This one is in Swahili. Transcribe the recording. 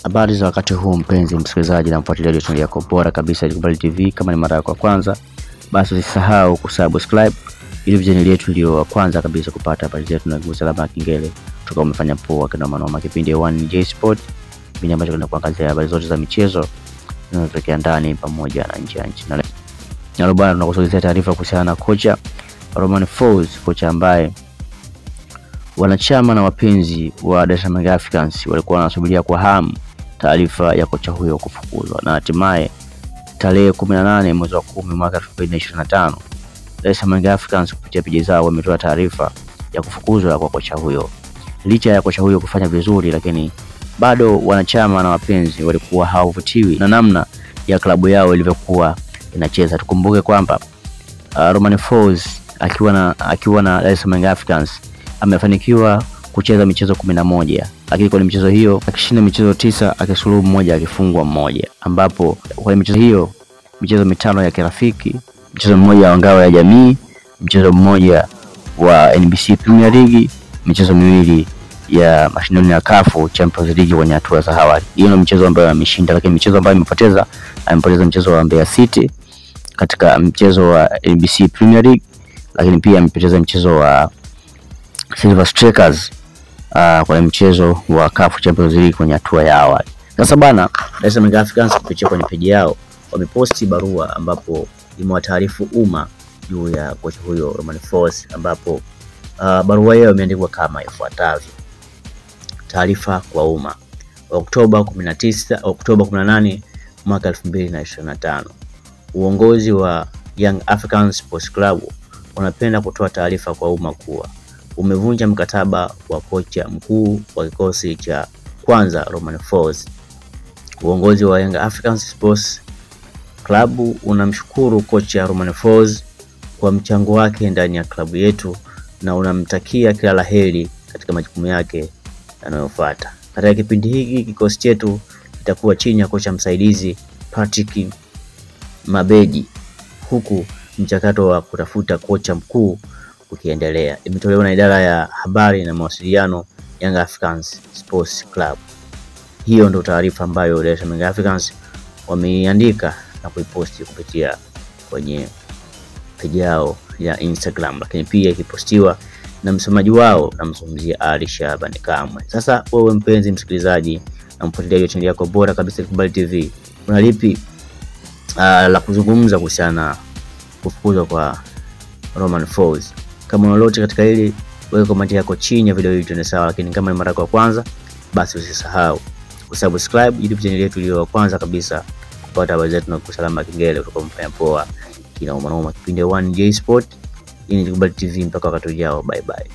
Habari za wakati huu mpenzi msikilizaji na mfuatiliaji wa channel yako bora kabisa Jikubali TV. Kama ni mara yako ya kwanza, basi usisahau kusubscribe ili channel yetu ndio wa kwanza kabisa kupata habari zetu na kugusa alama ya kengele. Tuko umefanya poa kana manoma. Kipindi 1 ni J Sport, kipindi ambacho kinakuangazia habari zote za michezo zinazotokea ndani pamoja na nje ya nchi. Na leo bwana tunakusogezea taarifa kuhusiana na kocha Romain Folz, kocha ambaye wanachama na wapenzi wa Dar es Salaam Africans walikuwa wanasubiria kwa hamu taarifa ya kocha huyo kufukuzwa, na hatimaye tarehe 18 mwezi wa 10 mwaka 2025 Dar es Salaam Africans kupitia peji zao wametoa taarifa ya kufukuzwa kwa kocha huyo. Licha ya kocha huyo kufanya vizuri, lakini bado wanachama na wapenzi walikuwa hawavutiwi na namna ya klabu yao ilivyokuwa inacheza. Tukumbuke kwamba Romain Folz akiwa na Dar es Salaam Africans amefanikiwa kucheza michezo 11, lakini kwa michezo hiyo akishinda michezo 9, akisuluhu mmoja, akifungwa mmoja, ambapo kwa michezo hiyo michezo 5 ya kirafiki, mchezo mmoja wa ngao ya jamii, mchezo mmoja wa NBC Premier League, michezo 2 ya mashindano ya CAF Champions League kwenye hatua za awali. Hiyo ndio michezo ambayo ameshinda, lakini michezo ambayo amepoteza mchezo wa Mbeya City katika mchezo wa NBC Premier League, lakini pia amepoteza mchezo wa Silver Strikers kwa mchezo wa CAF Champions League kwenye hatua ya awali. Sasa bana, Dar es Salaam Africans kupitia kwenye peji yao wameposti barua ambapo imewataarifu umma juu ya kocha huyo Romain Folz, ambapo barua hiyo imeandikwa kama ifuatavyo: taarifa kwa umma. Oktoba 18 mwaka 2025, uongozi wa Young Africans Sports Club unapenda kutoa taarifa kwa umma kuwa umevunja mkataba wa kocha mkuu wa kikosi cha kwanza Romain Folz. Uongozi wa Young Africans Sports Club unamshukuru kocha Romain Folz kwa mchango wake ndani ya klabu yetu na unamtakia kila laheri katika majukumu yake yanayofuata. Katika kipindi hiki kikosi chetu kitakuwa chini ya kocha msaidizi Patrick Mabeji, huku mchakato wa kutafuta kocha mkuu ukiendelea. Imetolewa na idara ya habari na mawasiliano Young Africans Sports Club. Hiyo ndio taarifa ambayo Dar es Salaam Africans wameandika na kuiposti kupitia kwenye peji yao ya Instagram, lakini pia ikipostiwa na msemaji wao namzungumzia Ali Shabani Kamwe. Sasa wewe mpenzi msikilizaji na mfuatiliaji wa channel yako bora kabisa Jikubali TV, una lipi la kuzungumza kuhusiana na kufukuzwa kwa Romain Folz? Kama unalote katika hili, weka comment yako chini ya video hii tuone sawa, lakini kama ni mara yako ya kwanza, basi usisahau kusubscribe ili channel yetu iwe ya kwanza kabisa kupata habari zetu na kusalama kengele tutakapofanya poa kila mwanao. Kipindi 1 J Sport, hii ni Jikubali TV, mpaka wakati ujao, bye bye.